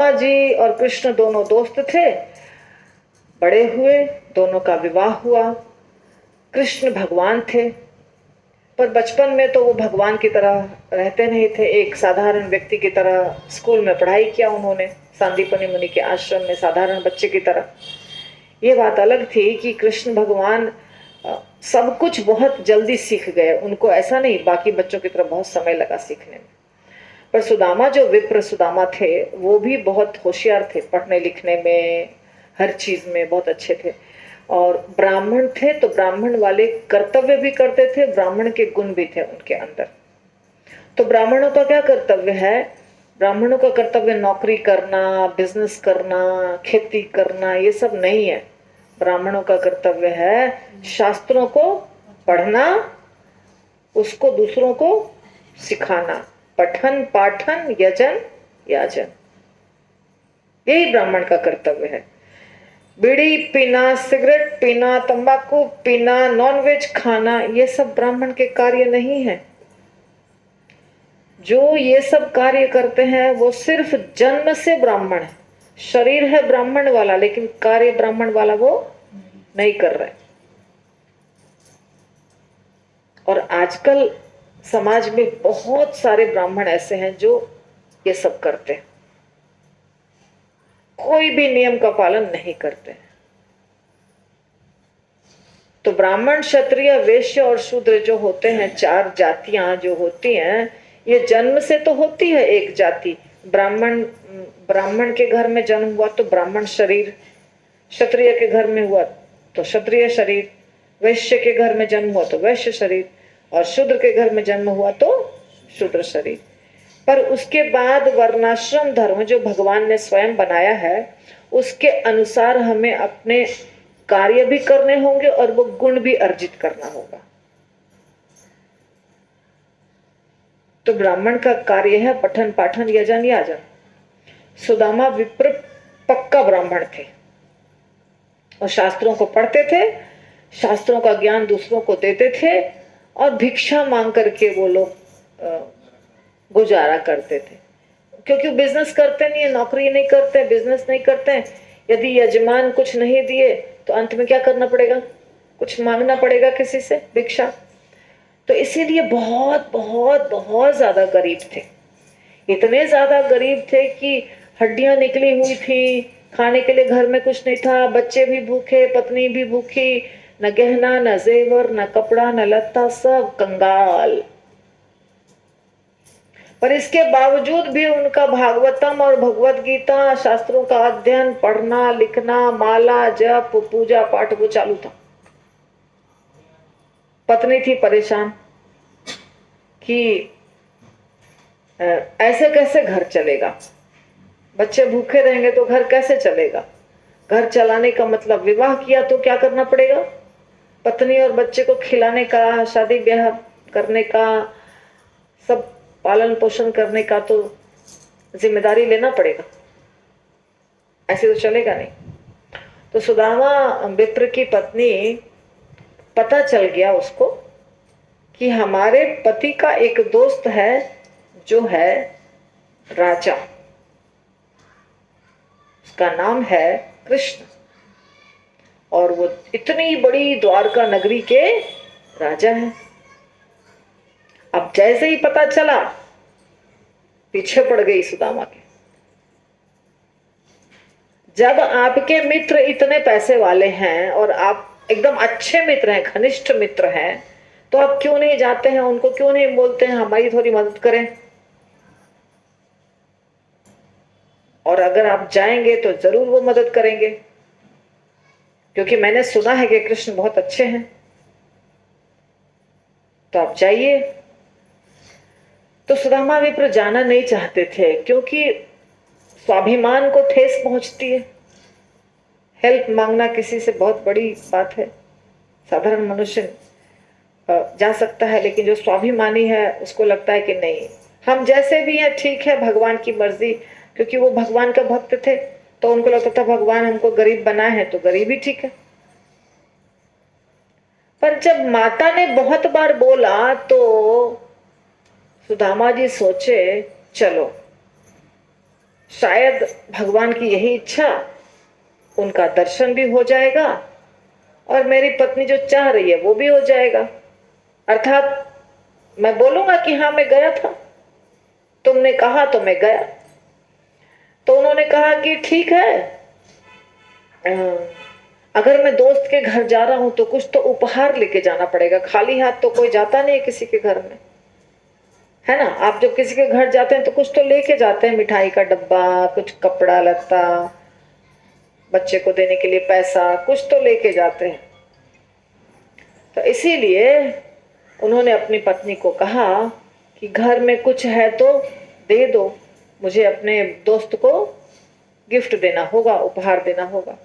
जी और कृष्ण दोनों दोस्त थे। बड़े हुए, दोनों का विवाह हुआ। कृष्ण भगवान थे, पर बचपन में तो वो भगवान की तरह रहते नहीं थे। एक साधारण व्यक्ति की तरह स्कूल में पढ़ाई किया उन्होंने, सांदीपनि मुनि के आश्रम में साधारण बच्चे की तरह। ये बात अलग थी कि कृष्ण भगवान सब कुछ बहुत जल्दी सीख गए। उनको ऐसा नहीं, बाकी बच्चों की तरह बहुत समय लगा सीखने में। पर सुदामा, जो विप्र सुदामा थे, वो भी बहुत होशियार थे, पढ़ने लिखने में, हर चीज में बहुत अच्छे थे। और ब्राह्मण थे तो ब्राह्मण वाले कर्तव्य भी करते थे, ब्राह्मण के गुण भी थे उनके अंदर। तो ब्राह्मणों का क्या कर्तव्य है? ब्राह्मणों का कर्तव्य नौकरी करना, बिजनेस करना, खेती करना, ये सब नहीं है। ब्राह्मणों का कर्तव्य है शास्त्रों को पढ़ना, उसको दूसरों को सिखाना। पठन पाठन यजन याजन, यही ब्राह्मण का कर्तव्य है। बीड़ी पीना, सिगरेट पीना, तंबाकू पीना, नॉनवेज खाना, ये सब ब्राह्मण के कार्य नहीं है। जो ये सब कार्य करते हैं वो सिर्फ जन्म से ब्राह्मण है। शरीर है ब्राह्मण वाला, लेकिन कार्य ब्राह्मण वाला वो नहीं कर रहे। और आजकल समाज में बहुत सारे ब्राह्मण ऐसे हैं जो ये सब करते हैं, कोई भी नियम का पालन नहीं करते। तो ब्राह्मण, क्षत्रिय, वैश्य और शूद्र जो होते हैं, चार जातियां जो होती हैं, ये जन्म से तो होती है एक जाति। ब्राह्मण के घर में जन्म हुआ तो ब्राह्मण शरीर, क्षत्रिय के घर में हुआ तो क्षत्रिय शरीर, वैश्य के घर में जन्म हुआ तो वैश्य शरीर, और शूद्र के घर में जन्म हुआ तो शूद्र शरीर। पर उसके बाद वर्णाश्रम धर्म जो भगवान ने स्वयं बनाया है, उसके अनुसार हमें अपने कार्य भी करने होंगे और वो गुण भी अर्जित करना होगा। तो ब्राह्मण का कार्य है पठन पाठन यजन याजन। सुदामा विप्र पक्का ब्राह्मण थे और शास्त्रों को पढ़ते थे, शास्त्रों का ज्ञान दूसरों को देते थे, और भिक्षा मांग करके वो लोग गुजारा करते थे। क्योंकि बिजनेस करते नहीं है, नौकरी नहीं करते, बिजनेस नहीं करते। यदि यजमान कुछ नहीं दिए तो अंत में क्या करना पड़ेगा? कुछ मांगना पड़ेगा किसी से, भिक्षा। तो इसीलिए बहुत बहुत बहुत ज्यादा गरीब थे। इतने ज्यादा गरीब थे कि हड्डियां निकली हुई थी, खाने के लिए घर में कुछ नहीं था, बच्चे भी भूखे, पत्नी भी भूखी, न गहना, न जेवर, न कपड़ा, न लत्ता, सब कंगाल। पर इसके बावजूद भी उनका भागवतम और भगवत गीता, शास्त्रों का अध्ययन, पढ़ना लिखना, माला जप, पूजा पाठ वो चालू था। पत्नी थी परेशान कि ऐसे कैसे घर चलेगा, बच्चे भूखे रहेंगे तो घर कैसे चलेगा। घर चलाने का मतलब, विवाह किया तो क्या करना पड़ेगा? पत्नी और बच्चे को खिलाने का, शादी ब्याह करने का, सब पालन पोषण करने का तो जिम्मेदारी लेना पड़ेगा, ऐसे तो चलेगा नहीं। तो सुदामा विप्र की पत्नी, पता चल गया उसको कि हमारे पति का एक दोस्त है जो है राजा, उसका नाम है कृष्ण, और वो इतनी बड़ी द्वारका नगरी के राजा हैं। अब जैसे ही पता चला, पीछे पड़ गई सुदामा के। जब आपके मित्र इतने पैसे वाले हैं और आप एकदम अच्छे मित्र हैं, घनिष्ठ मित्र हैं, तो आप क्यों नहीं जाते हैं, उनको क्यों नहीं बोलते हैं हमारी थोड़ी मदद करें? और अगर आप जाएंगे तो जरूर वो मदद करेंगे, क्योंकि मैंने सुना है कि कृष्ण बहुत अच्छे हैं, तो आप जाइए। तो सुदामा विप्र जाना नहीं चाहते थे, क्योंकि स्वाभिमान को ठेस पहुंचती है। हेल्प मांगना किसी से बहुत बड़ी बात है, साधारण मनुष्य जा सकता है, लेकिन जो स्वाभिमानी है उसको लगता है कि नहीं, हम जैसे भी हैं ठीक है, भगवान की मर्जी। क्योंकि वो भगवान का भक्त थे, तो उनको लगता था भगवान हमको गरीब बना है तो गरीब ही ठीक है। पर जब माता ने बहुत बार बोला तो सुदामा जी सोचे, चलो शायद भगवान की यही इच्छा, उनका दर्शन भी हो जाएगा और मेरी पत्नी जो चाह रही है वो भी हो जाएगा। अर्थात मैं बोलूंगा कि हाँ मैं गया था, तुमने कहा तो मैं गया। तो उन्होंने कहा कि ठीक है, अगर मैं दोस्त के घर जा रहा हूं तो कुछ तो उपहार लेके जाना पड़ेगा, खाली हाथ तो कोई जाता नहीं है किसी के घर में, है ना। आप जब किसी के घर जाते हैं तो कुछ तो लेके जाते हैं, मिठाई का डब्बा, कुछ कपड़ा लत्ता, बच्चे को देने के लिए पैसा, कुछ तो लेके जाते हैं। तो इसीलिए उन्होंने अपनी पत्नी को कहा कि घर में कुछ है तो दे दो, मुझे अपने दोस्त को गिफ्ट देना होगा, उपहार देना होगा।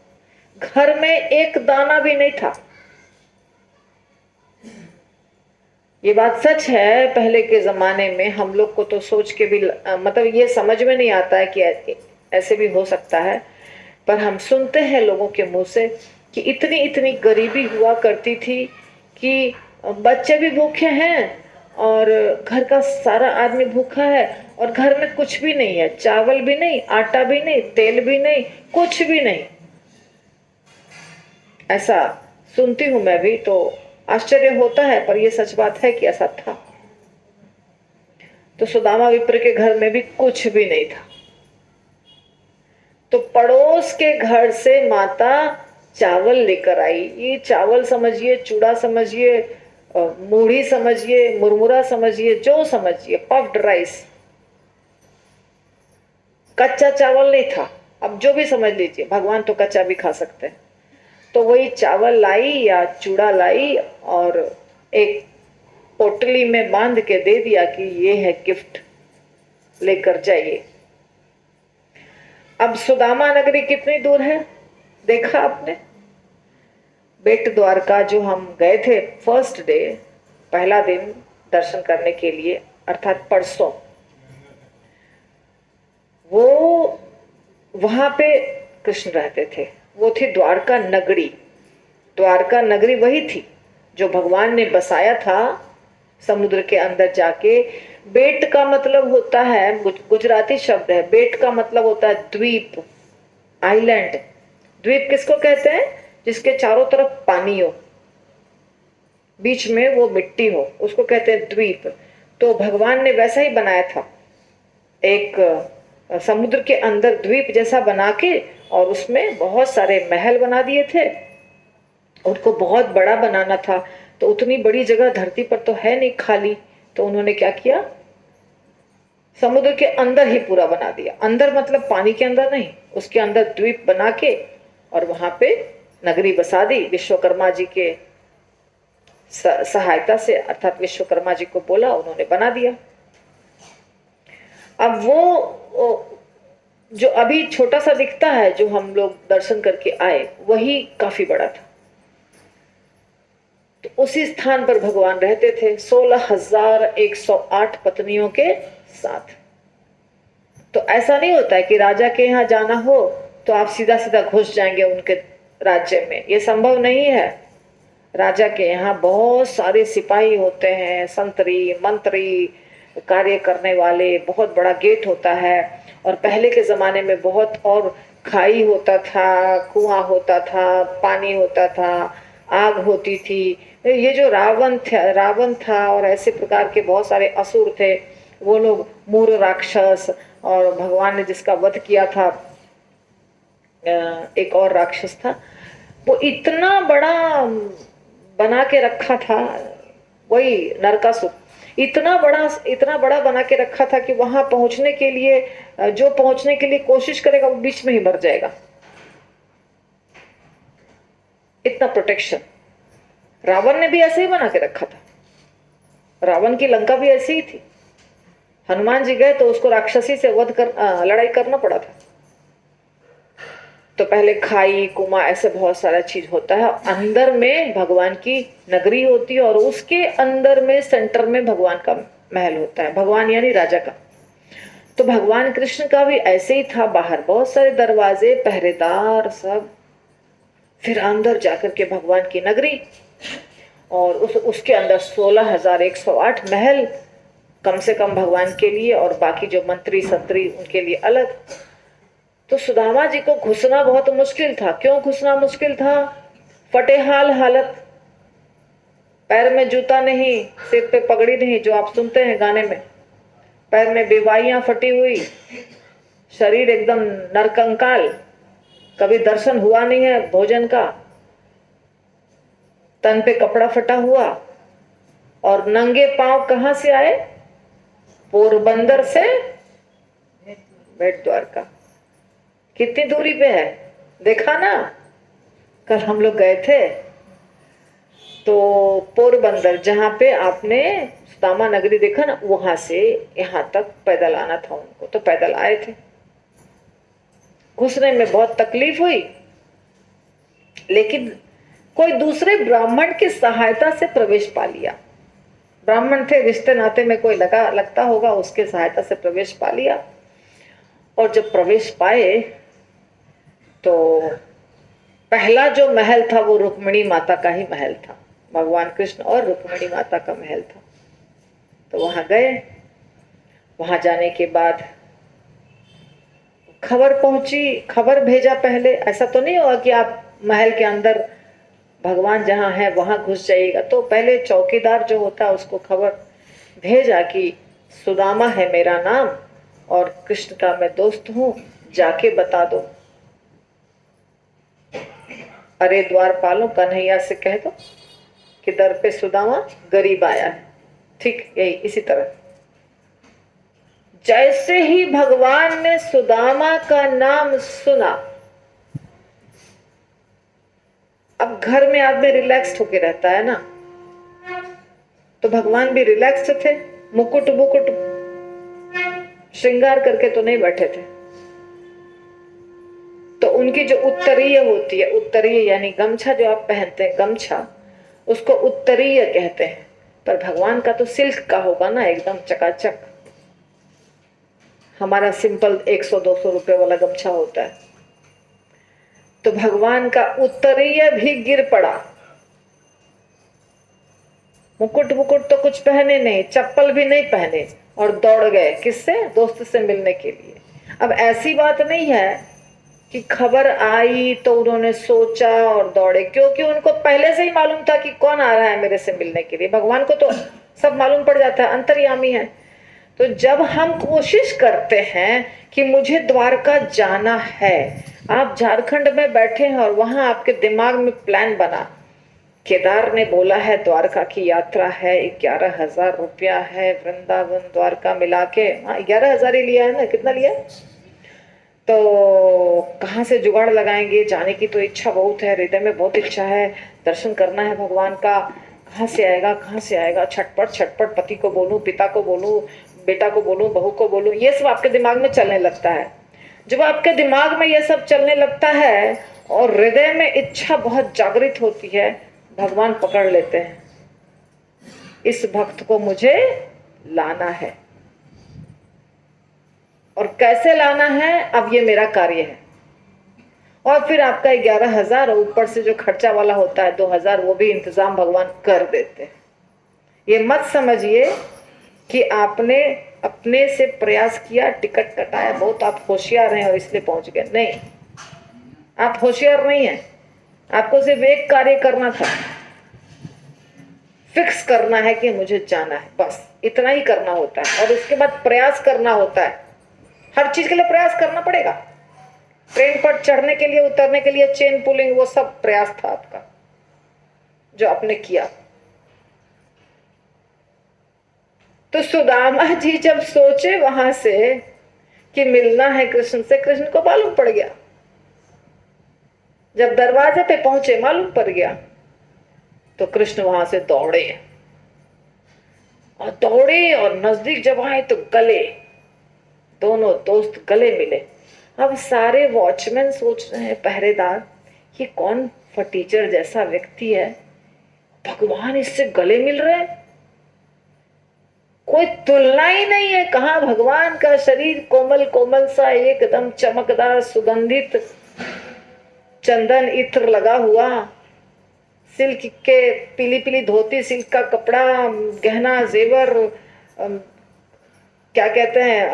घर में एक दाना भी नहीं था। ये बात सच है। पहले के जमाने में हम लोग को तो सोच के भी मतलब ये समझ में नहीं आता है कि ऐसे भी हो सकता है, पर हम सुनते हैं लोगों के मुंह से कि इतनी इतनी गरीबी हुआ करती थी कि बच्चे भी भूखे हैं और घर का सारा आदमी भूखा है और घर में कुछ भी नहीं है, चावल भी नहीं, आटा भी नहीं, तेल भी नहीं, कुछ भी नहीं। ऐसा सुनती हूं मैं भी, तो आश्चर्य होता है, पर यह सच बात है कि ऐसा था। तो सुदामा विप्र के घर में भी कुछ भी नहीं था। तो पड़ोस के घर से माता चावल लेकर आई। ये चावल समझिए, चूड़ा समझिए, मूढ़ी समझिए, मुरमुरा समझिए, जो समझिए, पफ्ड राइस, कच्चा चावल नहीं था। अब जो भी समझ लीजिए, भगवान तो कच्चा भी खा सकते हैं। तो वही चावल लाई या चूड़ा लाई और एक पोटली में बांध के दे दिया कि ये है गिफ्ट, लेकर जाइए। अब सुदामा नगरी कितनी दूर है देखा आपने। बेट द्वारका जो हम गए थे फर्स्ट डे, पहला दिन दर्शन करने के लिए, अर्थात परसों, वो वहां पे कृष्ण रहते थे। वो थी द्वारका नगरी। द्वारका नगरी वही थी जो भगवान ने बसाया था समुद्र के अंदर जाके। बेट का मतलब होता है, गुजराती शब्द है, बेट का मतलब होता है द्वीप, आइलैंड। द्वीप किसको कहते हैं? जिसके चारों तरफ पानी हो, बीच में वो मिट्टी हो, उसको कहते हैं द्वीप। तो भगवान ने वैसा ही बनाया था, एक समुद्र के अंदर द्वीप जैसा बना के, और उसमें बहुत सारे महल बना दिए थे। उनको बहुत बड़ा बनाना था, तो उतनी बड़ी जगह धरती पर तो है नहीं खाली, तो उन्होंने क्या किया, समुद्र के अंदर ही पूरा बना दिया। अंदर मतलब पानी के अंदर नहीं, उसके अंदर द्वीप बना के और वहां पे नगरी बसा दी। विश्वकर्मा जी के सहायता से, अर्थात विश्वकर्मा जी को बोला, उन्होंने बना दिया। अब वो जो अभी छोटा सा दिखता है, जो हम लोग दर्शन करके आए, वही काफी बड़ा था। तो उसी स्थान पर भगवान रहते थे 16,108 पत्नियों के साथ। तो ऐसा नहीं होता है कि राजा के यहाँ जाना हो तो आप सीधा सीधा घुस जाएंगे उनके राज्य में, ये संभव नहीं है। राजा के यहाँ बहुत सारे सिपाही होते हैं, संतरी मंत्री, कार्य करने वाले, बहुत बड़ा गेट होता है। और पहले के जमाने में बहुत और खाई होता था, कुआं होता था, पानी होता था, आग होती थी। ये जो रावण था और ऐसे प्रकार के बहुत सारे असुर थे, वो लोग मूर राक्षस, और भगवान ने जिसका वध किया था एक और राक्षस था, वो इतना बड़ा बना के रखा था, वही नरकासुर, इतना बड़ा बना के रखा था कि वहां पहुंचने के लिए, जो पहुंचने के लिए कोशिश करेगा वो बीच में ही मर जाएगा। इतना प्रोटेक्शन। रावण ने भी ऐसे ही बना के रखा था। रावण की लंका भी ऐसी ही थी। हनुमान जी गए तो उसको राक्षसी से लड़ाई करना पड़ा था। तो पहले खाई कुआं ऐसे बहुत सारा चीज होता है। अंदर में भगवान की नगरी होती है और उसके अंदर में सेंटर में भगवान का महल होता है, भगवान यानी राजा का। तो भगवान कृष्ण का भी ऐसे ही था, बाहर बहुत सारे दरवाजे, पहरेदार सब, फिर अंदर जाकर के भगवान की नगरी, और उसके अंदर 16,108 महल कम से कम भगवान के लिए, और बाकी जो मंत्री संतरी उनके लिए अलग। तो सुदामा जी को घुसना बहुत मुश्किल था। क्यों घुसना मुश्किल था? फटेहाल हालत, पैर में जूता नहीं, सिर पे पगड़ी नहीं, जो आप सुनते हैं गाने में, पैर में बेवाइयां फटी हुई, शरीर एकदम नरकंकाल, कभी दर्शन हुआ नहीं है भोजन का, तन पे कपड़ा फटा हुआ, और नंगे पांव कहां से आए? पोरबंदर से बेट द्वारका। कितनी दूरी पे है देखा ना, कल हम लोग गए थे। तो पोरबंदर, जहां पे आपने सुदामा नगरी देखा ना, वहां से यहां तक पैदल आना था उनको, तो पैदल आए थे। घुसने में बहुत तकलीफ हुई, लेकिन कोई दूसरे ब्राह्मण की सहायता से प्रवेश पा लिया। ब्राह्मण थे, रिश्ते नाते में कोई लगता होगा, उसके सहायता से प्रवेश पा लिया। और जब प्रवेश पाए तो पहला जो महल था वो रुक्मिणी माता का ही महल था, भगवान कृष्ण और रुक्मिणी माता का महल था। तो वहां गए। वहां जाने के बाद खबर पहुंची, खबर भेजा पहले। ऐसा तो नहीं हुआ कि आप महल के अंदर भगवान जहां है वहां घुस जाइएगा, तो पहले चौकीदार जो होता है उसको खबर भेजा कि सुदामा है मेरा नाम और कृष्ण का मैं दोस्त हूं, जाके बता दो। अरे द्वारपालों, कन्हैया से कह दो कि दर पे सुदामा गरीब आया है। ठीक यही इसी तरह जैसे ही भगवान ने सुदामा का नाम सुना, अब घर में आदमी रिलैक्स्ड होके रहता है ना, तो भगवान भी रिलैक्स्ड थे। मुकुट मुकुट श्रृंगार करके तो नहीं बैठे थे। तो उनकी जो उत्तरीय होती है, उत्तरीय यानी गमछा जो आप पहनते हैं, गमछा, उसको उत्तरीय कहते हैं। पर भगवान का तो सिल्क का होगा ना, एकदम चकाचक। हमारा सिंपल 100-200 रुपए वाला गमछा होता है। तो भगवान का उत्तरीय भी गिर पड़ा। मुकुट मुकुट तो कुछ पहने नहीं, चप्पल भी नहीं पहने, और दौड़ गए। किससे? दोस्त से मिलने के लिए। अब ऐसी बात नहीं है कि खबर आई तो उन्होंने सोचा और दौड़े, क्योंकि उनको पहले से ही मालूम था कि कौन आ रहा है मेरे से मिलने के लिए। भगवान को तो सब मालूम पड़ जाता है, अंतर्यामी है। तो जब हम कोशिश करते हैं कि मुझे द्वारका जाना है, आप झारखंड में बैठे हैं और वहां आपके दिमाग में प्लान बना, केदार ने बोला है द्वारका की यात्रा है, 11,000 रुपया है, वृंदावन द्वारका मिला के 11,000 ही लिया है ना, कितना लिया? तो कहाँ से जुगाड़ लगाएंगे? जाने की तो इच्छा बहुत है, हृदय में बहुत इच्छा है, दर्शन करना है भगवान का। कहाँ से आएगा, कहाँ से आएगा? छटपट छटपट, पति को बोलूं, पिता को बोलूं, बेटा को बोलूं, बहू को बोलूं, ये सब आपके दिमाग में चलने लगता है। जब आपके दिमाग में ये सब चलने लगता है और हृदय में इच्छा बहुत जागृत होती है, भगवान पकड़ लेते हैं, इस भक्त को मुझे लाना है। और कैसे लाना है, अब ये मेरा कार्य है। और फिर आपका 11,000 और ऊपर से जो खर्चा वाला होता है 2,000, वो भी इंतजाम भगवान कर देते हैं। ये मत समझिए कि आपने अपने से प्रयास किया, टिकट कटाया, बहुत आप होशियार हैं और इसलिए पहुंच गए। नहीं, आप होशियार नहीं हैं। आपको सिर्फ एक कार्य करना था, फिक्स करना है कि मुझे जाना है, बस इतना ही करना होता है। और उसके बाद प्रयास करना होता है। हर चीज के लिए प्रयास करना पड़ेगा। ट्रेन पर चढ़ने के लिए, उतरने के लिए चेन पुलिंग, वो सब प्रयास था आपका जो आपने किया। तो सुदामा जी जब सोचे वहां से कि मिलना है कृष्ण से, कृष्ण को मालूम पड़ गया। जब दरवाजे पे पहुंचे मालूम पड़ गया, तो कृष्ण वहां से दौड़े और नजदीक जब आए तो गले, दोनों दोस्त गले मिले। अब सारे वॉचमैन सोच रहे हैं, पहरेदार, ये कौन फटीचर जैसा व्यक्ति है, भगवान इससे गले मिल रहे हैं, कोई तुलना ही नहीं है। कहाँ भगवान का शरीर कोमल कोमल सा, एकदम चमकदार, सुगंधित, चंदन इत्र लगा हुआ, सिल्क के पीली पीली धोती, सिल्क का कपड़ा, गहना जेवर, क्या कहते हैं,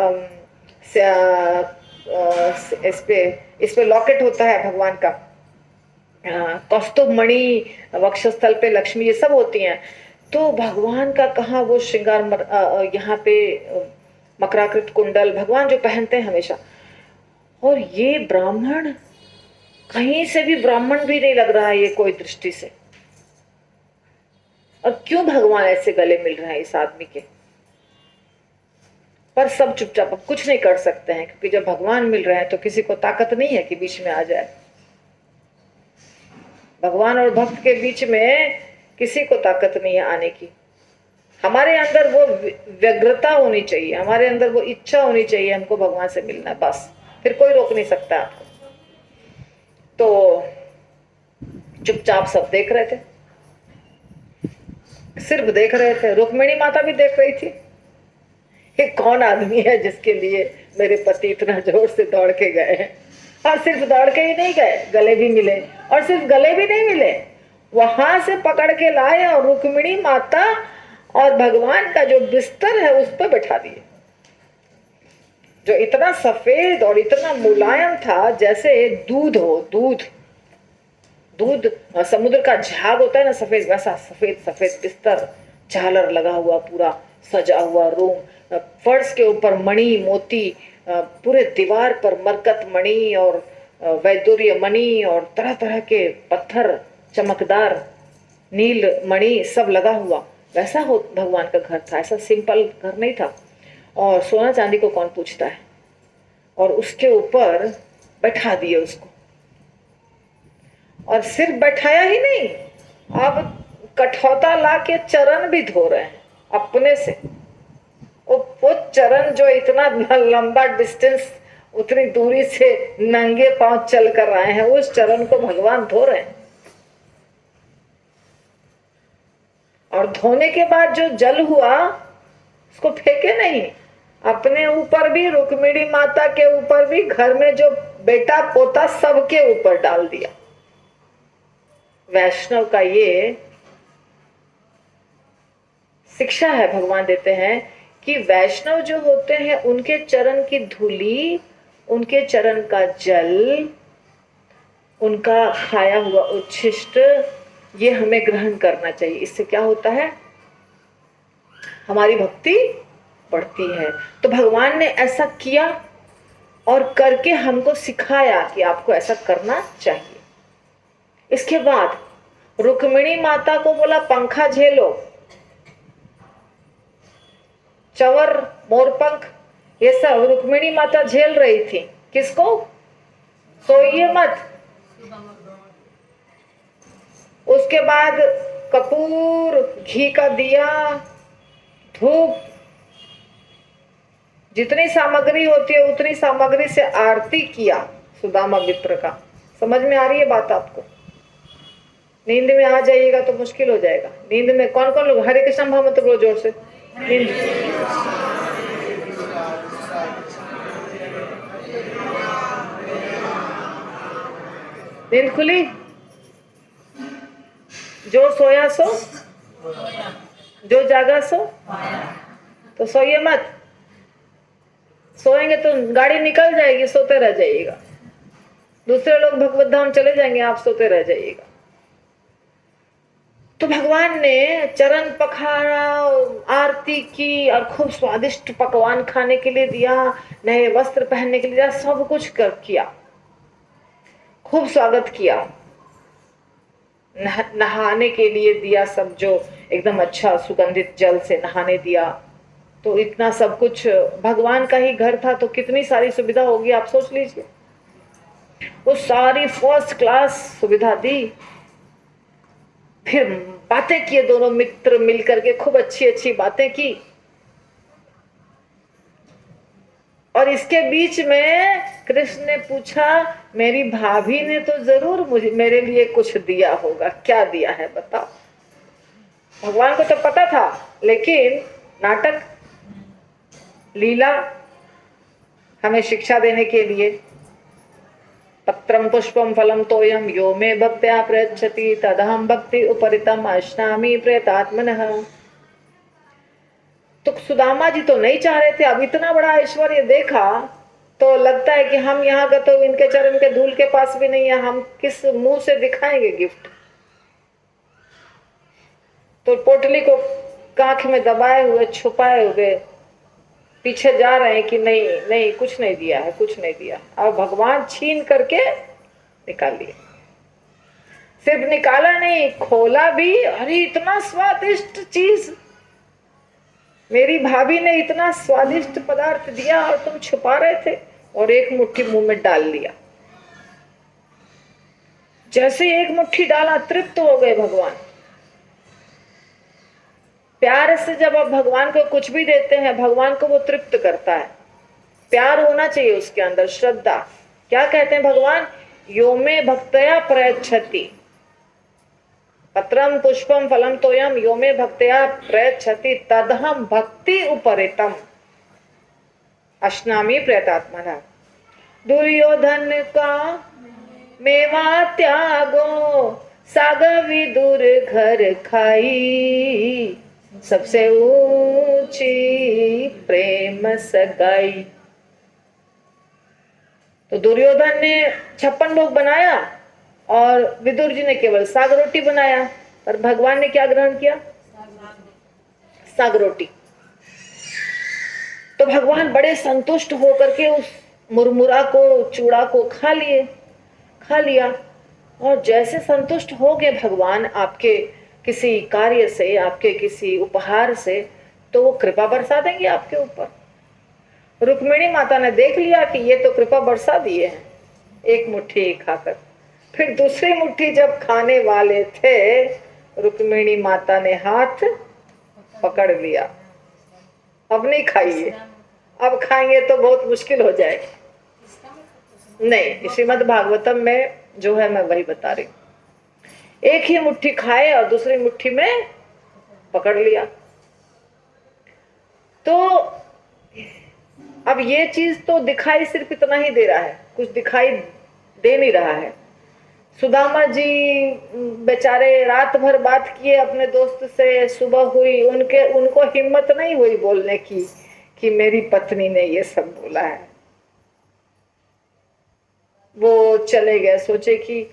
इस पे लॉकेट होता है भगवान का, कौस्तुभ मणि, वक्षस्थल पे लक्ष्मी, ये सब होती हैं। तो भगवान का कहाँ वो श्रृंगार, यहाँ पे मकराकृत कुंडल भगवान जो पहनते हैं हमेशा। और ये ब्राह्मण, कहीं से भी ब्राह्मण भी नहीं लग रहा है ये कोई दृष्टि से। और क्यों भगवान ऐसे गले मिल रहे हैं इस आदमी के? पर सब चुपचाप, अब कुछ नहीं कर सकते हैं, क्योंकि जब भगवान मिल रहे हैं तो किसी को ताकत नहीं है कि बीच में आ जाए। भगवान और भक्त के बीच में किसी को ताकत नहीं है आने की। हमारे अंदर वो व्यग्रता होनी चाहिए, हमारे अंदर वो इच्छा होनी चाहिए हमको भगवान से मिलना, बस। फिर कोई रोक नहीं सकता आपको। तो चुपचाप सब देख रहे थे, सिर्फ देख रहे थे। रुक्मिणी माता भी देख रही थी, ये कौन आदमी है जिसके लिए मेरे पति इतना जोर से दौड़ के गए हैं। और सिर्फ दौड़ के ही नहीं गए, गले भी मिले। और सिर्फ गले भी नहीं मिले, वहां से पकड़ के लाए और रुक्मिणी माता और भगवान का जो बिस्तर है उस पर बैठा दिए, जो इतना सफेद और इतना मुलायम था, जैसे दूध हो, दूध समुद्र का झाग होता है ना सफेद, वैसा सफेद सफेद बिस्तर, झालर लगा हुआ, पूरा सजा हुआ रूम, फर्श के ऊपर मणि मोती, पूरे दीवार पर मरकत मणि और वैदुर्य मणि और तरह तरह के पत्थर, चमकदार नील मणि सब लगा हुआ। वैसा हो भगवान का घर था, ऐसा सिंपल घर नहीं था। और सोना चांदी को कौन पूछता है। और उसके ऊपर बैठा दिए उसको, और सिर्फ बैठाया ही नहीं, अब कठौता ला के चरण भी धो रहे हैं अपने से। वो चरण जो इतना लंबा डिस्टेंस, उतनी दूरी से नंगे पांव चल कर आए हैं, उस चरण को भगवान धो रहे हैं। और धोने के बाद जो जल हुआ उसको फेंके नहीं, अपने ऊपर भी, रुक्मिणी माता के ऊपर भी, घर में जो बेटा पोता सबके ऊपर डाल दिया। वैष्णव का ये शिक्षा है, भगवान देते हैं कि वैष्णव जो होते हैं उनके चरण की धूली, उनके चरण का जल, उनका खाया हुआ उच्छिष्ट, ये हमें ग्रहण करना चाहिए। इससे क्या होता है, हमारी भक्ति बढ़ती है। तो भगवान ने ऐसा किया और करके हमको सिखाया कि आपको ऐसा करना चाहिए। इसके बाद रुक्मिणी माता को बोला पंखा झेलो, चवर, मोरपंख, ये सब रुक्मिणी माता झेल रही थी। किसको? सोइए मत। उसके बाद कपूर, घी का दिया, धूप, जितनी सामग्री होती है उतनी सामग्री से आरती किया सुदामा मित्र का। समझ में आ रही है बात आपको? नींद में आ जाइएगा तो मुश्किल हो जाएगा। नींद में कौन कौन लोग हरे कृष्ण महामंत्र बोलो जोर से। नींद नींद खुली? जो सोया सो, जो जागा सो। तो सोइए मत, सोएंगे तो गाड़ी निकल जाएगी, सोते रह जाइएगा। दूसरे लोग भगवत धाम चले जाएंगे, आप सोते रह जाइएगा। तो भगवान ने चरण पखारा, आरती की और खूब स्वादिष्ट पकवान खाने के लिए दिया, नए वस्त्र पहनने के लिए दिया, सब कुछ किया, खूब स्वागत किया, नहाने के लिए दिया, सब जो एकदम अच्छा सुगंधित जल से नहाने दिया। तो इतना सब कुछ, भगवान का ही घर था तो कितनी सारी सुविधा होगी आप सोच लीजिए। वो सारी फर्स्ट क्लास सुविधा दी। फिर बातें किए, दोनों मित्र मिलकर के खूब अच्छी अच्छी बातें की। और इसके बीच में कृष्ण ने पूछा, मेरी भाभी ने तो जरूर मेरे लिए कुछ दिया होगा, क्या दिया है बताओ। भगवान को तो पता था, लेकिन नाटक, लीला, हमें शिक्षा देने के लिए। पत्रम पुष्पम फलम तोयम यो मे भक्त्या प्रयच्छति तदहम भक्ति उपरितम अश्नामि प्रेतात्मनः। तो सुदामा जी तो नहीं चाह रहे थे, अब इतना बड़ा ऐश्वर्य देखा तो लगता है कि हम यहाँ का तो इनके चरण के धूल के पास भी नहीं है, हम किस मुंह से दिखाएंगे गिफ्ट। तो पोटली को कांख में दबाए हुए छुपाए हुए पीछे जा रहे हैं कि नहीं नहीं कुछ नहीं दिया है, कुछ नहीं दिया। अब भगवान छीन करके निकाल लिया। सिर्फ निकाला नहीं, खोला भी। अरे इतना स्वादिष्ट चीज, मेरी भाभी ने इतना स्वादिष्ट पदार्थ दिया और तुम छुपा रहे थे। और एक मुट्ठी मुंह में डाल लिया। जैसे एक मुट्ठी डाला तृप्त हो गए भगवान। प्यार से जब आप भगवान को कुछ भी देते हैं, भगवान को वो तृप्त करता है। प्यार होना चाहिए उसके अंदर, श्रद्धा। क्या कहते हैं भगवान? यो मे भक्तया प्रयच्छति, पत्रम पुष्पम फलम तोयम यो मे भक्तया प्रयच्छति तदहम भक्ति उपरितम अश्नामी प्रयतात्मना। दुर्योधन का मेवा त्यागो साग विदुर घर खाई, सबसे ऊंची प्रेम सगाई। तो दुर्योधन ने 56 भोग बनाया और विदुर जी ने केवल साग रोटी बनाया, और भगवान ने क्या ग्रहण किया? साग रोटी। तो भगवान बड़े संतुष्ट होकर के उस मुरमुरा को, चूड़ा को खा लिया। और जैसे संतुष्ट हो गए भगवान आपके किसी कार्य से, आपके किसी उपहार से, तो वो कृपा बरसा देंगे आपके ऊपर। रुक्मिणी माता ने देख लिया कि ये तो कृपा बरसा दिए हैं एक मुट्ठी खाकर। फिर दूसरी मुट्ठी जब खाने वाले थे, रुक्मिणी माता ने हाथ पकड़ लिया, अब नहीं खाइए, अब खाएंगे तो बहुत मुश्किल हो जाएगी। नहीं, श्रीमद् भागवतम में जो है मैं वही बता रही हूँ। एक ही मुट्ठी खाए और दूसरी मुट्ठी में पकड़ लिया। तो अब ये चीज तो दिखाई सिर्फ इतना ही दे रहा है, कुछ दिखाई दे नहीं रहा है। सुदामा जी बेचारे रात भर बात किए अपने दोस्त से, सुबह हुई, उनको हिम्मत नहीं हुई बोलने की कि मेरी पत्नी ने ये सब बोला है। वो चले गए, सोचे कि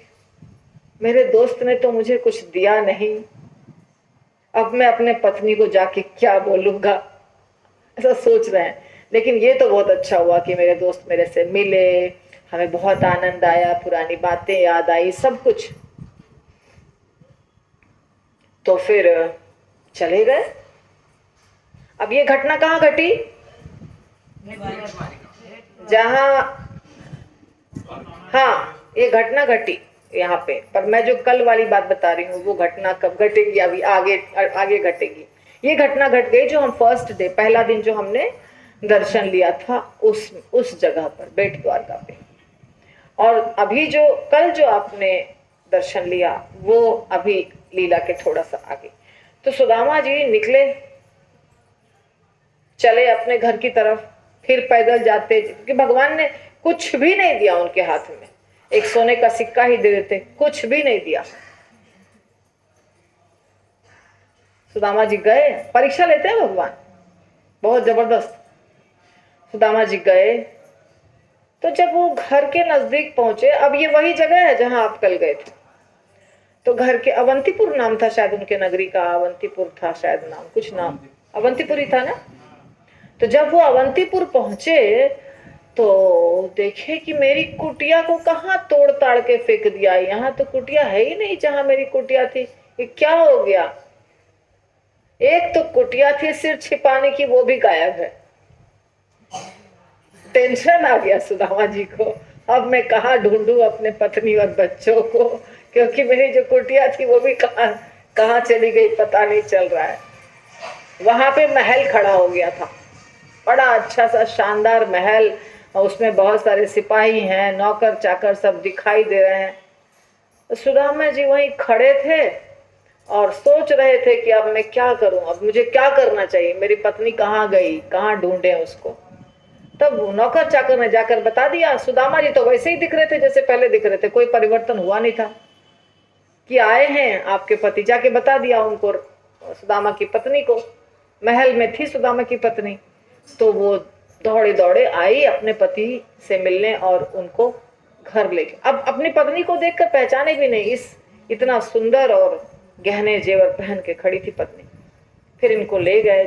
मेरे दोस्त ने तो मुझे कुछ दिया नहीं, अब मैं अपने पत्नी को जाके क्या बोलूंगा, ऐसा सोच रहे हैं। लेकिन ये तो बहुत अच्छा हुआ कि मेरे दोस्त मेरे से मिले, हमें बहुत आनंद आया, पुरानी बातें याद आई, सब कुछ। तो फिर चले गए। अब ये घटना कहाँ घटी? जहां, हाँ ये घटना घटी यहाँ पे। पर मैं जो कल वाली बात बता रही हूँ वो घटना कब घटेगी, अभी आगे घटेगी। ये घटना घट गई जो हम फर्स्ट डे, पहला दिन जो हमने दर्शन लिया था उस जगह पर, बेट द्वारका पे। और अभी जो कल जो आपने दर्शन लिया वो अभी लीला के थोड़ा सा आगे। तो सुदामा जी निकले, चले अपने घर की तरफ, फिर पैदल जाते, क्योंकि भगवान ने कुछ भी नहीं दिया उनके हाथ में, एक सोने का सिक्का ही दे देते, कुछ भी नहीं दिया। सुदामा जी गए, परीक्षा लेते हैं भगवान बहुत जबरदस्त। सुदामा जी गए, तो जब वो घर के नजदीक पहुंचे, अब ये वही जगह है जहां आप कल गए थे। तो घर के, अवंतीपुर नाम था शायद उनके नगरी का, अवंतीपुर था शायद नाम, कुछ नाम अवंतीपुर ही था ना। तो जब वो अवंतीपुर पहुंचे तो देखे कि मेरी कुटिया को कहाँ तोड़ ताड़ के फेंक दिया, यहाँ तो कुटिया है ही नहीं जहां मेरी कुटिया थी, ये क्या हो गया। एक तो कुटिया थी सिर छिपाने की, वो भी गायब है। टेंशन आ गया सुदामा जी को, अब मैं कहाँ ढूंढूं अपने पत्नी और बच्चों को, क्योंकि मेरी जो कुटिया थी वो भी कहाँ चली गई पता नहीं चल रहा है। वहां पे महल खड़ा हो गया था, बड़ा अच्छा सा शानदार महल, और उसमें बहुत सारे सिपाही हैं, नौकर चाकर सब दिखाई दे रहे हैं। तो सुदामा जी वहीं खड़े थे और सोच रहे थे कि अब मैं क्या करूं, अब मुझे क्या करना चाहिए, मेरी पत्नी कहाँ गई, कहाँ ढूंढे उसको। तब नौकर चाकर ने जाकर बता दिया। सुदामा जी तो वैसे ही दिख रहे थे जैसे पहले दिख रहे थे, कोई परिवर्तन हुआ नहीं था कि आए हैं आपके पति। जाके बता दिया उनको, सुदामा की पत्नी को, महल में थी सुदामा की पत्नी। तो वो दौड़े दौड़े आई अपने पति से मिलने और उनको घर लेके। अब अपनी पत्नी को देखकर पहचाने भी नहीं, इस इतना सुंदर और गहने जेवर पहन के खड़ी थी पत्नी। फिर इनको ले गए,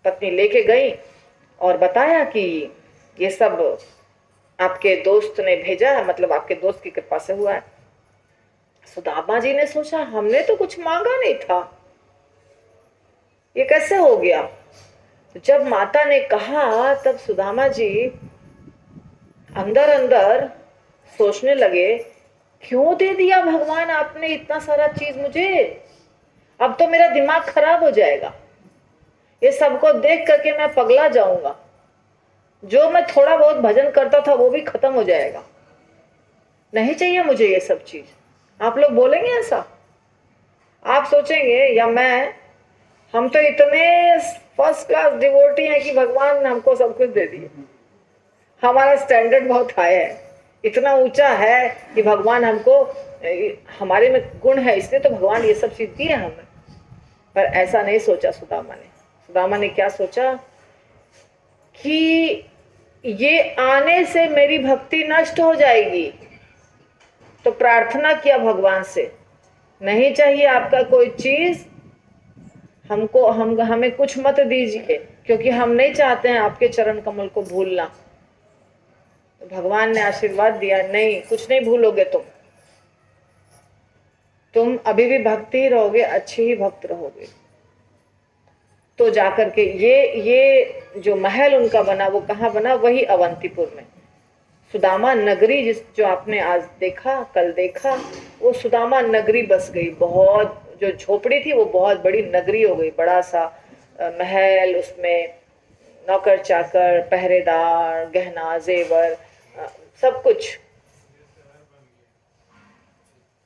पत्नी लेके गई और बताया कि ये सब आपके दोस्त ने भेजा है, मतलब आपके दोस्त की कृपा से हुआ है। सुदामा जी ने सोचा हमने तो कुछ मांगा नहीं था, ये कैसे हो गया। जब माता ने कहा तब सुदामा जी अंदर अंदर सोचने लगे, क्यों दे दिया भगवान आपने इतना सारा चीज मुझे, अब तो मेरा दिमाग खराब हो जाएगा, ये सबको देख करके मैं पगला जाऊंगा, जो मैं थोड़ा बहुत भजन करता था वो भी खत्म हो जाएगा, नहीं चाहिए मुझे ये सब चीज। आप लोग बोलेंगे ऐसा? आप सोचेंगे या मैं, हम तो इतने फर्स्ट क्लास डिवोटी हैं कि भगवान ने हमको सब कुछ दे दिया, हमारा स्टैंडर्ड बहुत हाई है, इतना ऊंचा है कि भगवान हमको, हमारे में गुण है इसलिए तो भगवान ये सब चीज दिए हमें। पर ऐसा नहीं सोचा सुदामा ने। सुदामा ने क्या सोचा कि ये आने से मेरी भक्ति नष्ट हो जाएगी, तो प्रार्थना किया भगवान से, नहीं चाहिए आपका कोई चीज, हमको हमें कुछ मत दीजिए, क्योंकि हम नहीं चाहते हैं आपके चरण कमल को भूलना। तो भगवान ने आशीर्वाद दिया, नहीं कुछ नहीं भूलोगे तुम अभी भी भक्ति रहोगे, अच्छे ही भक्त रहोगे। तो जाकर के ये जो महल उनका बना वो कहाँ बना, वही अवंतीपुर में, सुदामा नगरी, जो आपने आज देखा, कल देखा, वो सुदामा नगरी बस गई। बहुत, जो झोपड़ी थी वो बहुत बड़ी नगरी हो गई, बड़ा सा महल, उसमें नौकर चाकर, पहरेदार, गहना जेवर, सब कुछ।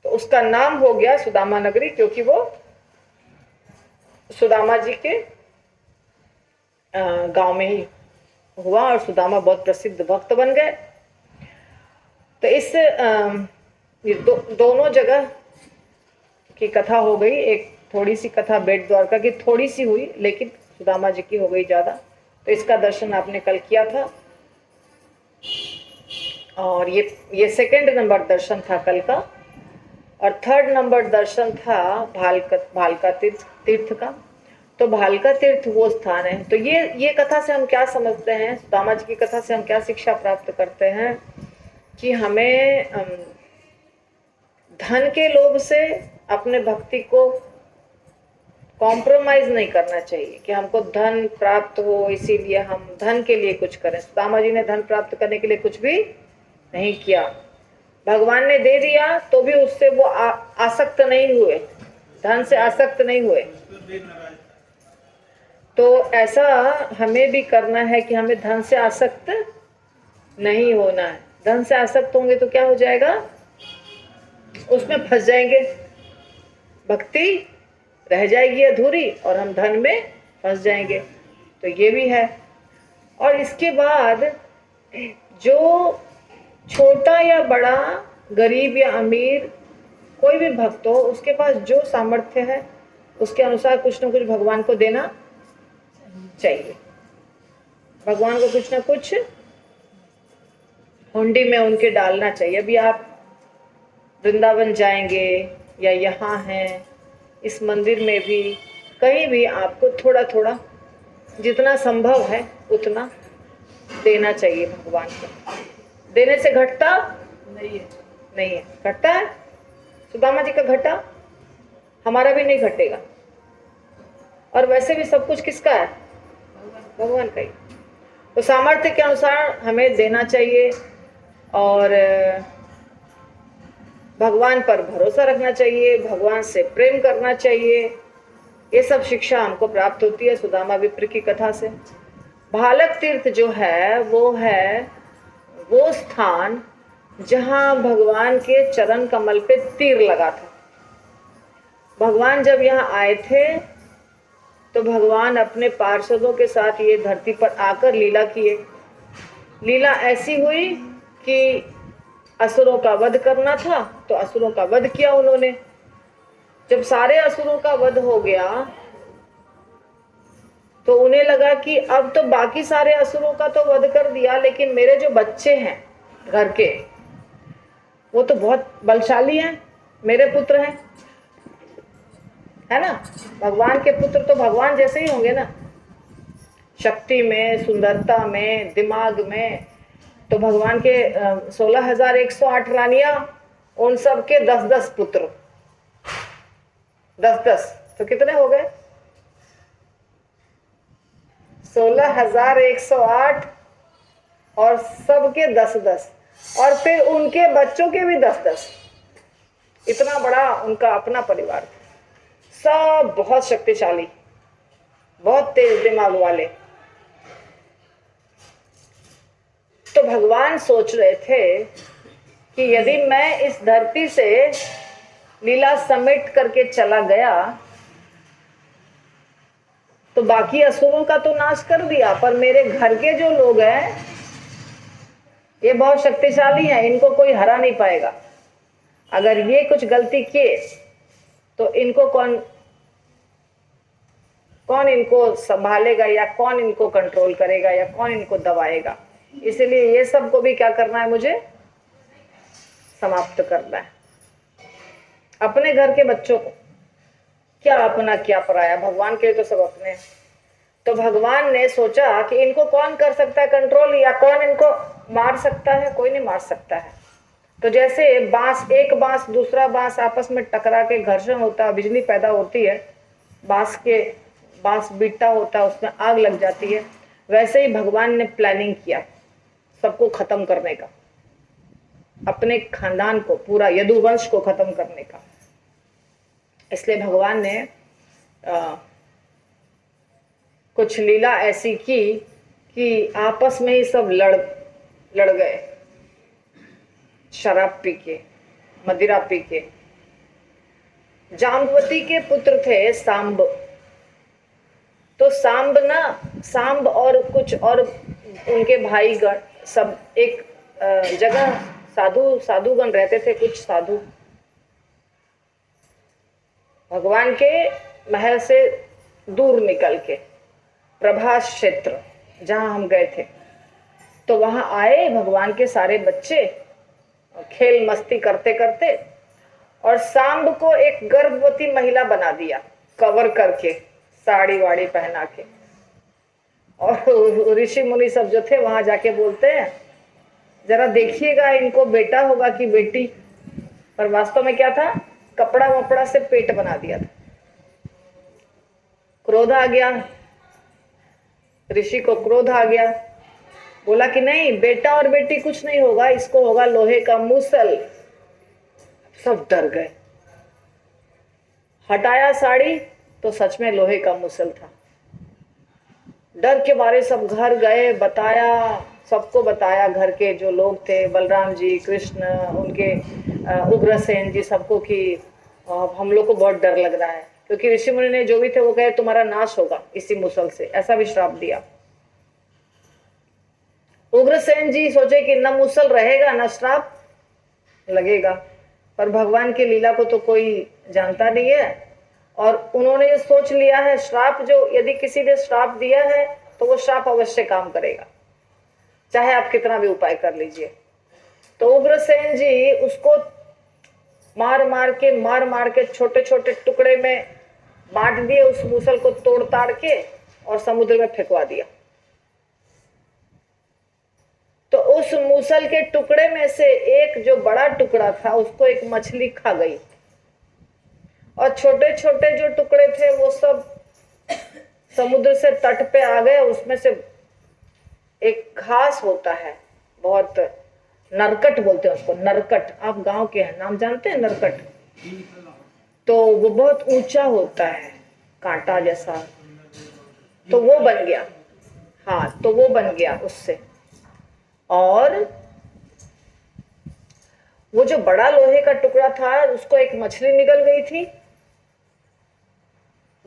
तो उसका नाम हो गया सुदामा नगरी, क्योंकि वो सुदामा जी के गांव में ही हुआ और सुदामा बहुत प्रसिद्ध भक्त बन गए। तो इस दोनों जगह की कथा हो गई। एक थोड़ी सी कथा बेट द्वारका की थोड़ी सी हुई, लेकिन सुदामा जी की हो गई ज्यादा। तो इसका दर्शन आपने कल किया था, और ये सेकंड नंबर दर्शन था कल का, और थर्ड नंबर दर्शन था भालका तीर्थ का। तो भालका तीर्थ वो स्थान है। तो ये कथा से हम क्या समझते हैं, सुदामा जी की कथा से हम क्या शिक्षा प्राप्त करते हैं, कि हमें धन के लोभ से अपने भक्ति को कॉम्प्रोमाइज नहीं करना चाहिए, कि हमको धन प्राप्त हो इसीलिए हम धन के लिए कुछ करें। सुदामा जी ने धन प्राप्त करने के लिए कुछ भी नहीं किया, भगवान ने दे दिया तो भी उससे वो आसक्त नहीं हुए, धन से आसक्त नहीं हुए। तो ऐसा हमें भी करना है कि हमें धन से आसक्त नहीं होना है। धन से आसक्त होंगे तो क्या हो जाएगा, उसमें फंस जाएंगे, भक्ति रह जाएगी अधूरी और हम धन में फंस जाएंगे। तो ये भी है। और इसके बाद जो छोटा या बड़ा, गरीब या अमीर, कोई भी भक्त हो, उसके पास जो सामर्थ्य है उसके अनुसार कुछ न कुछ भगवान को देना चाहिए। भगवान को कुछ ना कुछ हुंडी में उनके डालना चाहिए। अभी आप वृंदावन जाएंगे या यहाँ हैं, इस मंदिर में भी, कहीं भी आपको थोड़ा थोड़ा जितना संभव है उतना देना चाहिए भगवान को। देने से घटता नहीं है, घटता है? सुदामा जी का घटा, हमारा भी नहीं घटेगा। और वैसे भी सब कुछ किसका है, भगवान का ही। तो सामर्थ्य के अनुसार हमें देना चाहिए और भगवान पर भरोसा रखना चाहिए, भगवान से प्रेम करना चाहिए। ये सब शिक्षा हमको प्राप्त होती है सुदामा विप्र की कथा से। भालक तीर्थ जो है वो स्थान जहाँ भगवान के चरण कमल पे तीर लगा था। भगवान जब यहाँ आए थे तो भगवान अपने पार्षदों के साथ ये धरती पर आकर लीला किए। लीला ऐसी हुई कि असुरों का वध करना था तो असुरों का वध किया उन्होंने। जब सारे असुरों का वध हो गया तो उन्हें लगा कि अब तो बाकी सारे असुरों का तो वध कर दिया, लेकिन मेरे जो बच्चे हैं घर के वो तो बहुत बलशाली हैं, मेरे पुत्र हैं, है ना। भगवान के पुत्र तो भगवान जैसे ही होंगे ना, शक्ति में, सुंदरता में, दिमाग में। तो भगवान के 16,108 रानियां, उन सब के 10-10 पुत्र, 10-10 तो कितने हो गए? 16,108 और सबके 10-10, और फिर उनके बच्चों के भी 10-10। इतना बड़ा उनका अपना परिवार, सब बहुत शक्तिशाली, बहुत तेज दिमाग वाले। तो भगवान सोच रहे थे कि यदि मैं इस धरती से लीला समेट करके चला गया तो बाकी असुरों का तो नाश कर दिया, पर मेरे घर के जो लोग हैं ये बहुत शक्तिशाली हैं, इनको कोई हरा नहीं पाएगा। अगर ये कुछ गलती किए तो इनको कौन इनको संभालेगा, या कौन इनको कंट्रोल करेगा, या कौन इनको दबाएगा। इसलिए ये सबको भी क्या करना है, मुझे समाप्त करना है। अपने घर के बच्चों को, क्या अपना क्या पराया, भगवान के लिए तो सब अपने हैं। तो भगवान ने सोचा कि इनको कौन कर सकता है कंट्रोल, या कौन इनको मार सकता है? कोई नहीं मार सकता है। तो जैसे बांस, एक बांस दूसरा बांस आपस में टकरा के घर्षण होता है, बिजली पैदा होती है, बांस बीटता होता है, उसमें आग लग जाती है, वैसे ही भगवान ने प्लानिंग किया सबको खत्म करने का, अपने खानदान को, पूरा यदुवंश को खत्म करने का। इसलिए भगवान ने कुछ लीला ऐसी की कि आपस में ही सब लड़ गए, शराब पी के, मदिरा पी के। जाम्बवती के पुत्र थे सांब। तो सांब और कुछ और उनके भाईगण सब एक जगह साधुगण रहते थे, कुछ साधु भगवान के महल से दूर निकल के, प्रभास क्षेत्र जहां हम गए थे, तो वहां आए भगवान के सारे बच्चे खेल मस्ती करते करते, और सांब को एक गर्भवती महिला बना दिया, कवर करके, साड़ी वाड़ी पहना के। और ऋषि मुनि सब जो थे वहां जाके बोलते हैं, जरा देखिएगा इनको बेटा होगा कि बेटी। पर वास्तव में क्या था, कपड़ा वपड़ा से पेट बना दिया था। क्रोध आ गया, ऋषि को क्रोध आ गया, बोला कि नहीं, बेटा और बेटी कुछ नहीं होगा, इसको होगा लोहे का मूसल। सब डर गए, हटाया साड़ी तो सच में लोहे का मूसल था। डर के मारे सब घर गए, बताया, सबको बताया, घर के जो लोग थे, बलराम जी, कृष्ण, उनके उग्रसेन जी, सबको कि हम लोग को बहुत डर लग रहा है, क्योंकि ऋषि मुनि ने जो भी थे वो कहे तुम्हारा नाश होगा इसी मूसल से, ऐसा भी श्राप दिया। उग्रसेन जी सोचे कि न मूसल रहेगा न श्राप लगेगा, पर भगवान की लीला को तो कोई जानता नहीं है, और उन्होंने ये सोच लिया है श्राप, जो यदि किसी ने श्राप दिया है तो वो श्राप अवश्य काम करेगा, चाहे आप कितना भी उपाय कर लीजिए। तो उग्रसेन जी उसको मार मार के छोटे छोटे टुकड़े में बांट दिए, उस मूसल को तोड़ ताड़ के और समुद्र में फेंकवा दिया। तो उस मूसल के टुकड़े में से एक जो बड़ा टुकड़ा था उसको एक मछली खा गई, और छोटे छोटे जो टुकड़े थे वो सब समुद्र से तट पे आ गए। उसमें से एक घास होता है, बहुत नरकट बोलते हैं उसको, नरकट, आप गांव के हैं, नाम जानते हैं नरकट? तो वो बहुत ऊंचा होता है, कांटा जैसा, तो वो बन गया। हाँ, तो वो बन गया उससे। और वो जो बड़ा लोहे का टुकड़ा था उसको एक मछली निगल गई थी,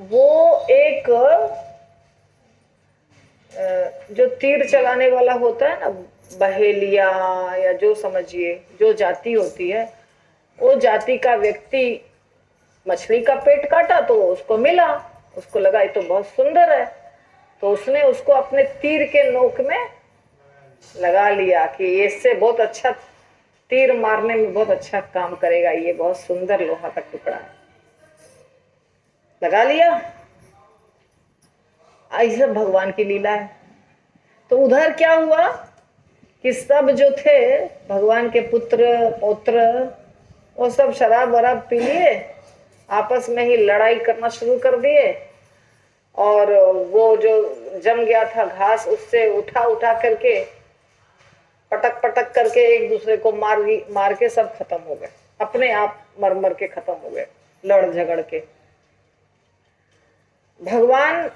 वो एक जो तीर चलाने वाला होता है ना, बहेलिया, या जो समझिए जो जाति होती है, वो जाति का व्यक्ति मछली का पेट काटा तो उसको मिला, उसको लगा ये तो बहुत सुंदर है, तो उसने उसको अपने तीर के नोक में लगा लिया कि ये इससे बहुत अच्छा तीर मारने में बहुत अच्छा काम करेगा, ये बहुत सुंदर लोहा का टुकड़ा है, लगा लिया। ऐसा भगवान की लीला है। तो उधर क्या हुआ कि सब जो थे भगवान के पुत्र पौत्र, वो सब शराब वराब पी लिए, आपस में ही लड़ाई करना शुरू कर दिए, और वो जो जम गया था घास, उससे उठा उठा करके पटक पटक करके एक दूसरे को मार के सब खत्म हो गए, अपने आप मर मर के खत्म हो गए, लड़ झगड़ के। भगवान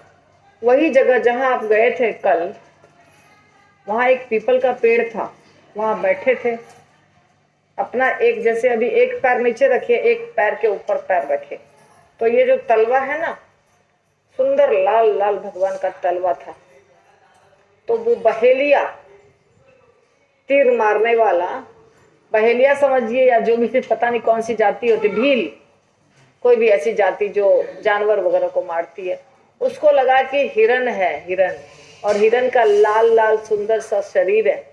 वही जगह जहां आप गए थे कल, वहां एक पीपल का पेड़ था, वहां बैठे थे अपना, एक जैसे अभी एक पैर नीचे रखे, एक पैर के ऊपर पैर रखे, तो ये जो तलवा है ना, सुंदर लाल लाल भगवान का तलवा था। तो वो बहेलिया, तीर मारने वाला बहेलिया समझिए, या जो भी पता नहीं कौन सी जाति होती, भील, कोई भी ऐसी जाति जो जानवर वगैरह को मारती है, उसको लगा कि हिरन है, हिरन, और हिरन का लाल लाल सुंदर सा शरीर है,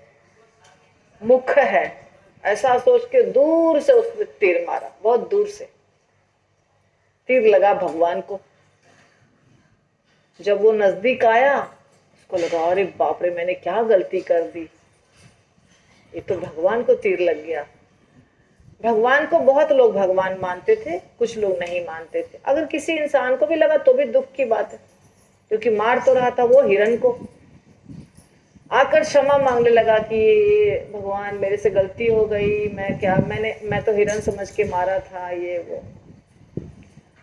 मुख है, ऐसा सोच के दूर से उसने तीर मारा, बहुत दूर से तीर लगा भगवान को। जब वो नजदीक आया, उसको लगा अरे बाप रे, मैंने क्या गलती कर दी, ये तो भगवान को तीर लग गया। भगवान को बहुत लोग भगवान मानते थे, कुछ लोग नहीं मानते थे। अगर किसी इंसान को भी लगा तो भी दुख की बात है, क्योंकि मार तो रहा था वो हिरन को। आकर क्षमा मांगने लगा कि भगवान मेरे से गलती हो गई, मैं तो हिरन समझ के मारा था, ये वो।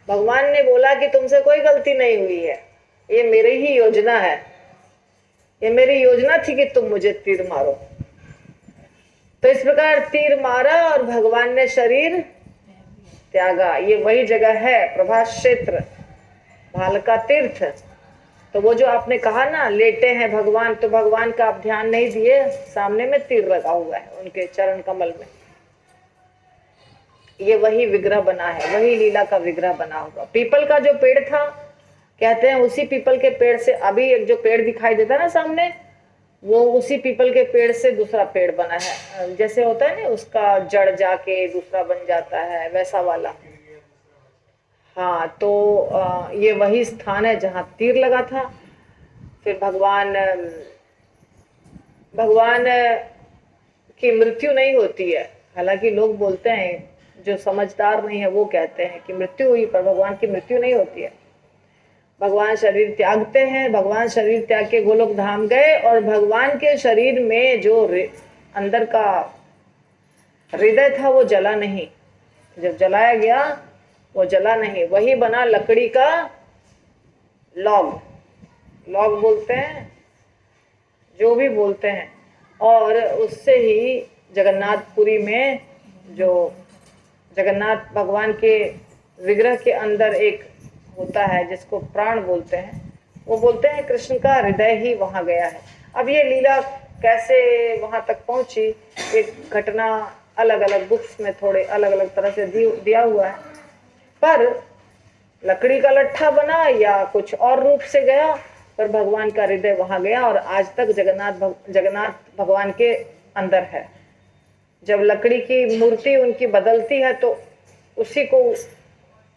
भगवान ने बोला कि तुमसे कोई गलती नहीं हुई है, ये मेरी ही योजना है, ये मेरी योजना थी कि तुम मुझे तीर मारो। तो इस प्रकार तीर मारा और भगवान ने शरीर त्यागा। ये वही जगह है प्रभास क्षेत्र, भालका तीर्थ। तो वो जो आपने कहा ना लेटे हैं भगवान, तो भगवान का आप ध्यान नहीं दिए, सामने में तीर लगा हुआ है उनके चरण कमल में। ये वही विग्रह बना है, वही लीला का विग्रह बना हुआ। पीपल का जो पेड़ था, कहते हैं उसी पीपल के पेड़ से अभी एक जो पेड़ दिखाई देता है ना सामने, वो उसी पीपल के पेड़ से दूसरा पेड़ बना है। जैसे होता है ना, उसका जड़ जाके दूसरा बन जाता है, वैसा वाला। हाँ, तो ये वही स्थान है जहाँ तीर लगा था। फिर भगवान की मृत्यु नहीं होती है। हालांकि लोग बोलते हैं, जो समझदार नहीं है वो कहते हैं कि मृत्यु हुई, पर भगवान की मृत्यु नहीं होती है। भगवान शरीर त्यागते हैं, भगवान शरीर त्याग के गोलोक धाम गए, और भगवान के शरीर में जो अंदर का हृदय था वो जला नहीं। जब जलाया गया वो जला नहीं, वही बना लकड़ी का लॉग, लॉग बोलते हैं, जो भी बोलते हैं। और उससे ही जगन्नाथपुरी में जो जगन्नाथ भगवान के विग्रह के अंदर एक होता है जिसको प्राण बोलते हैं, वो बोलते हैं कृष्ण का हृदय ही वहां गया है। अब ये लीला कैसे वहां तक पहुंची, एक घटना अलग अलग बुक्स में थोड़े अलग अलग तरह से दिया हुआ है, पर लकड़ी का लट्ठा बना या कुछ और रूप से गया, पर भगवान का हृदय वहां गया, और आज तक जगन्नाथ भगवान के अंदर है। जब लकड़ी की मूर्ति उनकी बदलती है तो उसी को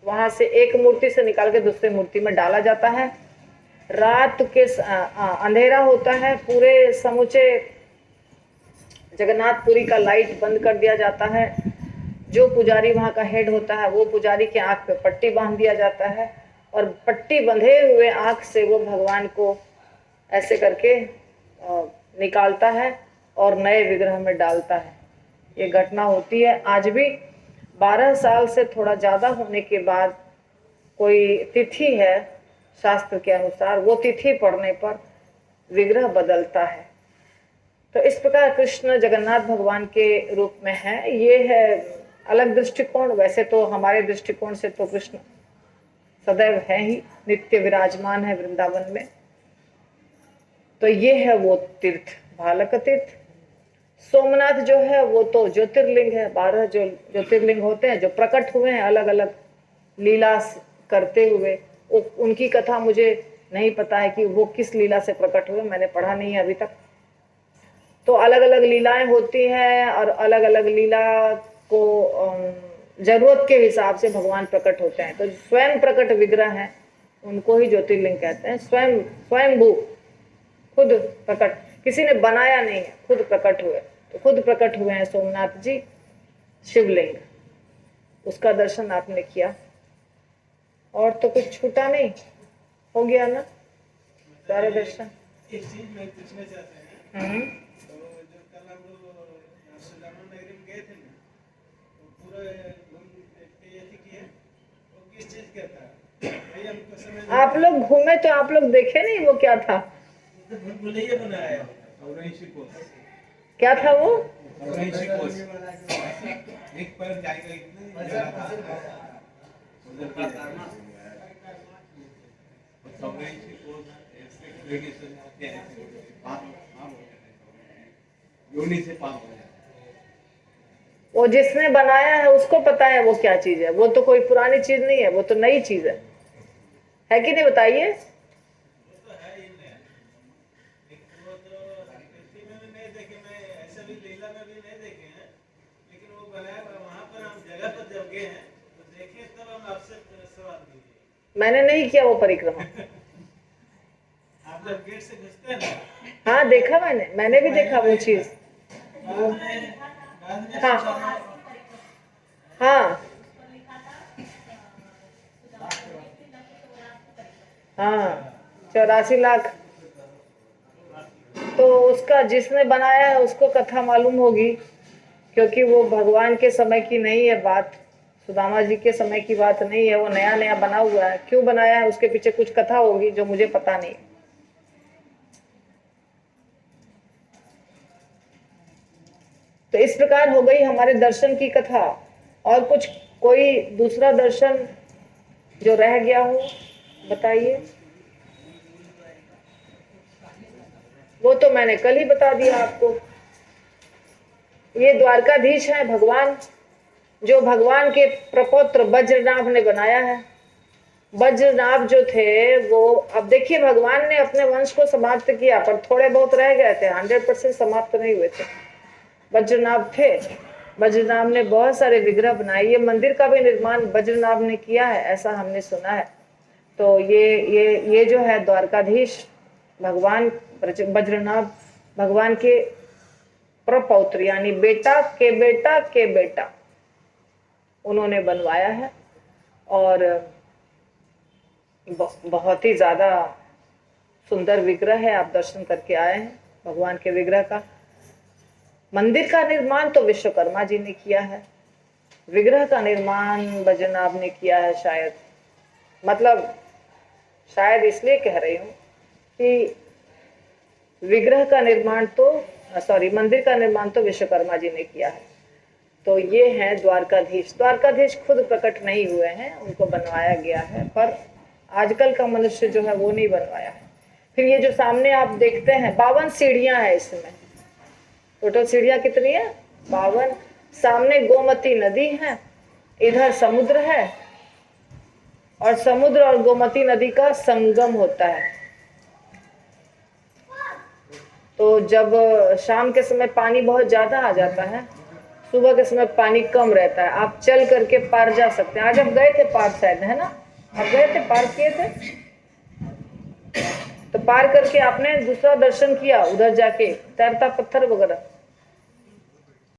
वहां से एक मूर्ति से निकाल के दूसरी मूर्ति में डाला जाता है। रात के अंधेरा होता है, पूरे समूचे जगन्नाथपुरी का लाइट बंद कर दिया जाता है। जो पुजारी वहां का हेड होता है, वो पुजारी के आंख पे पट्टी बांध दिया जाता है, और पट्टी बंधे हुए आंख से वो भगवान को ऐसे करके निकालता है और नए विग्रह में डालता है। ये घटना होती है आज भी। 12 साल से थोड़ा ज़्यादा होने के बाद कोई तिथि है शास्त्र के अनुसार, वो तिथि पढ़ने पर विग्रह बदलता है। तो इस प्रकार कृष्ण जगन्नाथ भगवान के रूप में है। ये है अलग दृष्टिकोण। वैसे तो हमारे दृष्टिकोण से तो कृष्ण सदैव है ही, नित्य विराजमान है वृंदावन में। तो ये है वो तीर्थ, भालक तीर्थ। सोमनाथ जो है वो तो ज्योतिर्लिंग है। 12 जो ज्योतिर्लिंग होते हैं जो प्रकट हुए हैं अलग अलग लीला करते हुए, उनकी कथा मुझे नहीं पता है कि वो किस लीला से प्रकट हुए, मैंने पढ़ा नहीं है अभी तक। तो अलग अलग लीलाएं होती हैं और अलग अलग लीला को जरूरत के हिसाब से भगवान प्रकट होते हैं। तो स्वयं प्रकट विग्रह हैं उनको ही ज्योतिर्लिंग कहते हैं। स्वयं स्वयंभू, खुद प्रकट, किसी ने बनाया नहीं है, खुद प्रकट हुए। तो खुद प्रकट हुए हैं सोमनाथ जी शिवलिंग, उसका दर्शन आपने किया। और तो कुछ छूटा नहीं, हो गया ना सारे दर्शन। एक चीज मैं पूछना चाहते हैं, तो जो कल हम लोग सुदामा नगरी में गए थे ना, तो पूरा घूम के ये किए, वो किस चीज का था भाई हमको समझ। आप लोग घूमे तो आप लोग देखे नहीं वो क्या था? तो भूल भुलैया बनाया है औरैंशी कोस। क्या था वो? औरैंशी कोस एक पर जाएगा इतना उधर का औरैंशी कोस एक्सप्लेनेशन होते हैं, योनि से पाप हो जाता है। वो जिसने बनाया है उसको पता है वो क्या चीज है। वो तो कोई पुरानी चीज नहीं है, वो तो नई चीज है कि नहीं? बताइए। तो है ही नहीं, वो तो कृति में भी नहीं देखे, मैं ऐसा भी लीला में भी नहीं देखे हैं, लेकिन वो बनाया वहाँ पर हम जगह पर जब गए हैं तो देखे, तब हम आपसे सवाल कीजिए। मैंने नहीं किया वो परिक्रमा। आप जब गेट से घुसते हैं ना, हाँ देखा मैंने भी देखा वो चीज। बाद में हाँ हाँ हाँ 84 लाख। तो उसका जिसने बनाया है उसको कथा मालूम होगी, क्योंकि वो भगवान के समय की नहीं है बात, सुदामा जी के समय की बात नहीं है। वो नया नया बना हुआ है, क्यों बनाया है उसके पीछे कुछ कथा होगी जो मुझे पता नहीं। तो इस प्रकार हो गई हमारे दर्शन की कथा। और कुछ कोई दूसरा दर्शन जो रह गया हो बताइए। वो तो मैंने कल ही बता दिया आपको। ये द्वारकाधीश है भगवान, जो भगवान के प्रपौत्र वज्रनाभ ने बनाया है। वज्रनाभ जो थे वो, अब देखिए भगवान ने अपने वंश को समाप्त किया पर थोड़े बहुत रह गए थे, 100% समाप्त नहीं हुए थे। वज्रनाभ थे, वज्रनाभ ने बहुत सारे विग्रह बनाए। ये मंदिर का भी निर्माण वज्रनाभ ने किया है, ऐसा हमने सुना है। तो ये जो है द्वारकाधीश भगवान वज्रनाभ भगवान के प्रपौत्र, यानी बेटा के बेटा के बेटा, उन्होंने बनवाया है। और बहुत ही ज्यादा सुंदर विग्रह है। आप दर्शन करके आए हैं भगवान के विग्रह का। मंदिर का निर्माण तो विश्वकर्मा जी ने किया है, विग्रह का निर्माण वज्रनाभ ने किया है शायद। मतलब शायद इसलिए कह रही हूँ कि विग्रह का निर्माण तो मंदिर का निर्माण तो विश्वकर्मा जी ने किया है। तो ये हैं द्वारकाधीश। द्वारकाधीश खुद प्रकट नहीं हुए हैं, उनको बनवाया गया है, पर आजकल का मनुष्य जो है वो नहीं बनवाया है। फिर ये जो सामने आप देखते हैं 52 सीढ़ियां हैं इसमें। टोटल सीढ़ियां कितनी है? 52। सामने गोमती नदी है, इधर समुद्र है, और समुद्र और गोमती नदी का संगम होता है। तो जब शाम के समय पानी बहुत ज्यादा आ जाता है, सुबह के समय पानी कम रहता है, आप चल करके पार जा सकते हैं। आज आप गए थे पार, शायद है ना, आप गए थे, पार किए थे। तो पार करके आपने दूसरा दर्शन किया, उधर जाके तैरता पत्थर वगैरह।